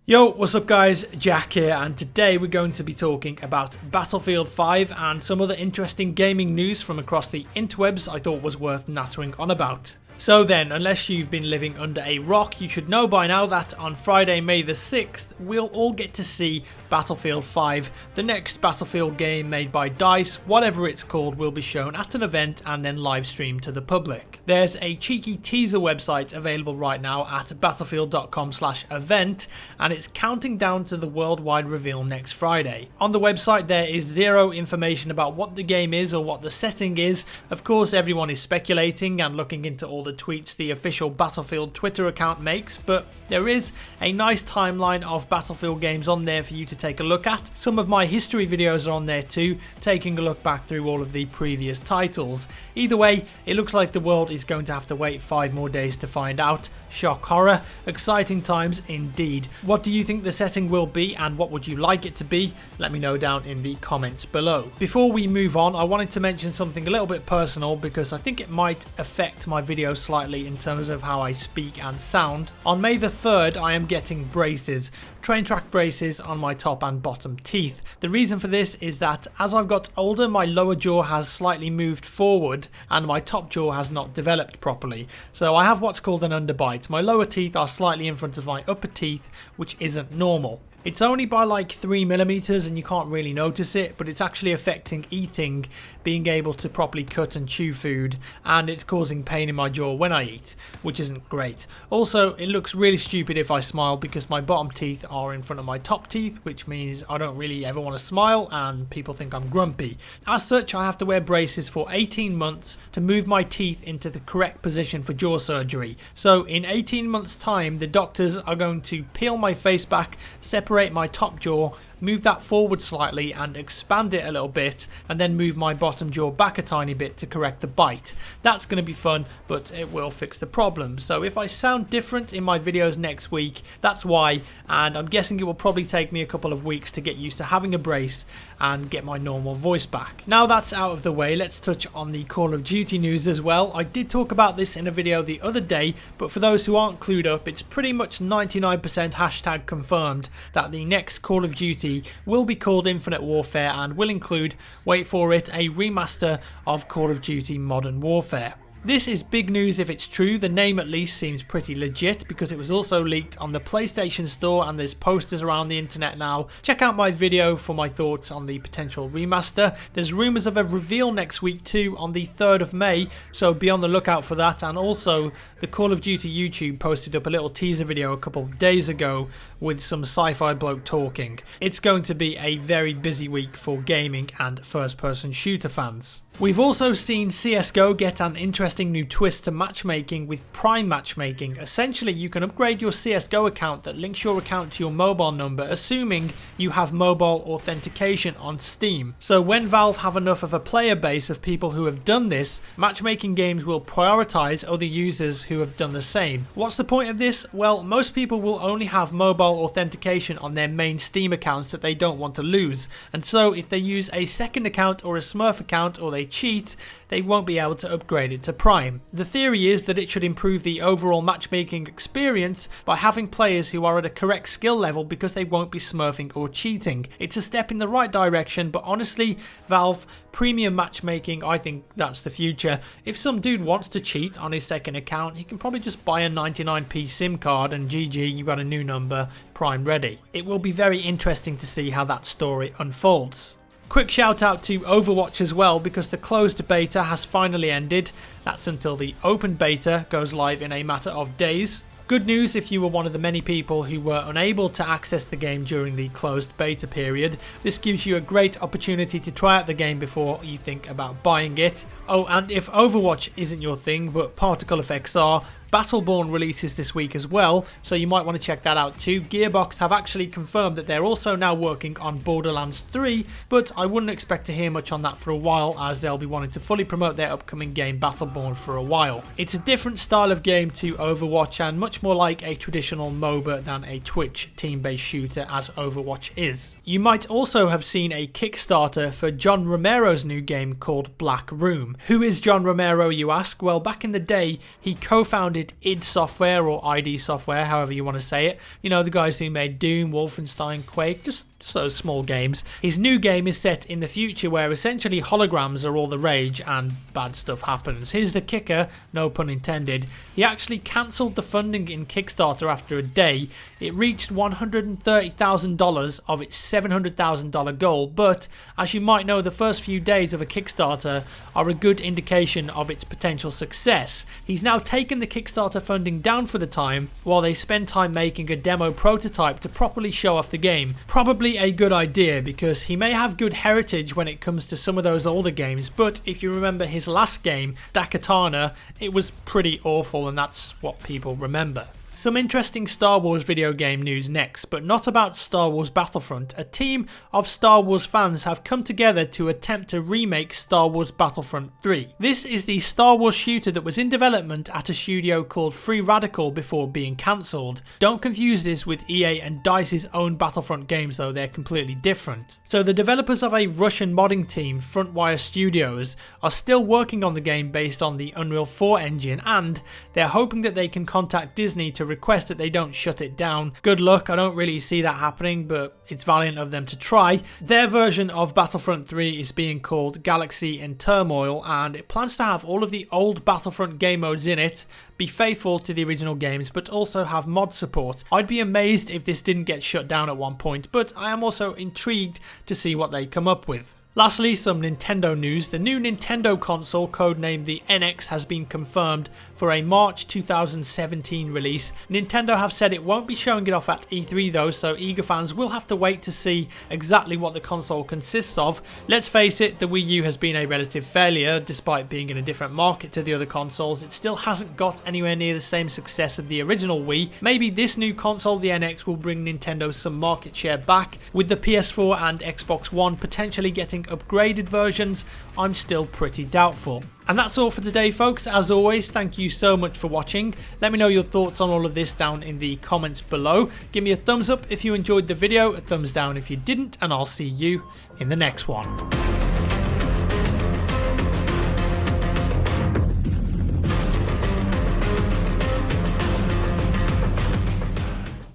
Yo, what's up guys, Jack here, and today we're going to be talking about Battlefield 5 and some other interesting gaming news from across the interwebs I thought was worth nattering on about. So then, unless you've been living under a rock, you should know by now that on Friday, May the 6th, we'll all get to see Battlefield 5, the next Battlefield game made by DICE, whatever it's called, will be shown at an event and then live streamed to the public. There's a cheeky teaser website available right now at battlefield.com/event, and it's counting down to the worldwide reveal next Friday. On the website there is zero information about what the game is or what the setting is. Of course, everyone is speculating and looking into all the tweets the official Battlefield Twitter account makes, but there is a nice timeline of Battlefield games on there for you to take a look at. Some of my history videos are on there too, taking a look back through all of the previous titles. Either way, it looks like the world is going to have to wait 5 more days to find out. Shock horror, exciting times indeed. What do you think the setting will be and what would you like it to be? Let me know down in the comments below. Before we move on, I wanted to mention something a little bit personal because I think it might affect my video slightly in terms of how I speak and sound. On May the 3rd, I am getting braces. Train track braces on my top and bottom teeth. The reason for this is that as I've got older, my lower jaw has slightly moved forward and my top jaw has not developed properly. So I have what's called an underbite. My lower teeth are slightly in front of my upper teeth, which isn't normal. It's only by like 3mm and you can't really notice it, but it's actually affecting eating, being able to properly cut and chew food, and it's causing pain in my jaw when I eat, which isn't great. Also, it looks really stupid if I smile because my bottom teeth are in front of my top teeth, which means I don't really ever want to smile and people think I'm grumpy. As such, I have to wear braces for 18 months to move my teeth into the correct position for jaw surgery. So in 18 months time, the doctors are going to peel my face back, separate my top jaw, move that forward slightly and expand it a little bit, and then move my bottom jaw back a tiny bit to correct the bite. That's going to be fun, but it will fix the problem. So if I sound different in my videos next week, that's why, and I'm guessing it will probably take me a couple of weeks to get used to having a brace and get my normal voice back. Now that's out of the way, let's touch on the Call of Duty news as well. I did talk about this in a video the other day, but for those who aren't clued up, it's pretty much 99% hashtag confirmed that the next Call of Duty will be called Infinite Warfare and will include, wait for it, a remaster of Call of Duty Modern Warfare. This is big news if it's true. The name at least seems pretty legit because it was also leaked on the PlayStation Store and there's posters around the internet now. Check out my video for my thoughts on the potential remaster. There's rumours of a reveal next week too on the 3rd of May, so be on the lookout for that. And also the Call of Duty YouTube posted up a little teaser video a couple of days ago with some sci-fi bloke talking. It's going to be a very busy week for gaming and first-person shooter fans. We've also seen CSGO get an interesting new twist to matchmaking with Prime matchmaking. Essentially, you can upgrade your CSGO account that links your account to your mobile number, assuming you have mobile authentication on Steam. So when Valve have enough of a player base of people who have done this, matchmaking games will prioritize other users who have done the same. What's the point of this? Well, most people will only have mobile authentication on their main Steam accounts that they don't want to lose, and so if they use a second account or a Smurf account or they cheat, they won't be able to upgrade it to Prime. The theory is that it should improve the overall matchmaking experience by having players who are at a correct skill level because they won't be smurfing or cheating. It's a step in the right direction, but honestly, Valve, premium matchmaking, I think that's the future. If some dude wants to cheat on his second account, he can probably just buy a 99p SIM card and GG, you got a new number, Prime ready. It will be very interesting to see how that story unfolds. Quick shout out to Overwatch as well because the closed beta has finally ended. That's until the open beta goes live in a matter of days. Good news if you were one of the many people who were unable to access the game during the closed beta period. This gives you a great opportunity to try out the game before you think about buying it. Oh, and if Overwatch isn't your thing but particle effects are, Battleborn releases this week as well, so you might want to check that out too. Gearbox have actually confirmed that they're also now working on Borderlands 3, but I wouldn't expect to hear much on that for a while as they'll be wanting to fully promote their upcoming game Battleborn for a while. It's a different style of game to Overwatch and much more like a traditional MOBA than a Twitch team-based shooter as Overwatch is. You might also have seen a Kickstarter for John Romero's new game called Black Room. Who is John Romero, you ask? Well, back in the day, he co-founded founded id Software, or ID Software, however you want to say it. You know, the guys who made Doom, Wolfenstein, Quake, just those small games. His new game is set in the future where essentially holograms are all the rage and bad stuff happens. Here's the kicker, no pun intended. He actually cancelled the funding in Kickstarter after a day. It reached $130,000 of its $700,000 goal, but as you might know, the first few days of a Kickstarter are a good indication of its potential success. He's now taken the Kickstarter funding down for the time while they spend time making a demo prototype to properly show off the game. Probably a good idea because he may have good heritage when it comes to some of those older games, but if you remember his last game, Dakatana, it was pretty awful and that's what people remember. Some interesting Star Wars video game news next, but not about Star Wars Battlefront. A team of Star Wars fans have come together to attempt to remake Star Wars Battlefront 3. This is the Star Wars shooter that was in development at a studio called Free Radical before being cancelled. Don't confuse this with EA and DICE's own Battlefront games though, they're completely different. So the developers of a Russian modding team, Frontwire Studios, are still working on the game based on the Unreal 4 engine, and they're hoping that they can contact Disney to request that they don't shut it down. Good luck, I don't really see that happening, but it's valiant of them to try. Their version of Battlefront 3 is being called Galaxy in Turmoil, and it plans to have all of the old Battlefront game modes in it, be faithful to the original games, but also have mod support. I'd be amazed if this didn't get shut down at one point, but I am also intrigued to see what they come up with. Lastly, some Nintendo news. The new Nintendo console, codenamed the NX, has been confirmed for a March 2017 release. Nintendo have said it won't be showing it off at E3 though, so eager fans will have to wait to see exactly what the console consists of. Let's face it, the Wii U has been a relative failure. Despite being in a different market to the other consoles, it still hasn't got anywhere near the same success of the original Wii. Maybe this new console, the NX, will bring Nintendo some market share back. With the PS4 and Xbox One potentially getting upgraded versions, I'm still pretty doubtful. And that's all for today, folks. As always, thank you so much for watching. Let me know your thoughts on all of this down in the comments below. Give me a thumbs up if you enjoyed the video, a thumbs down if you didn't, and I'll see you in the next one.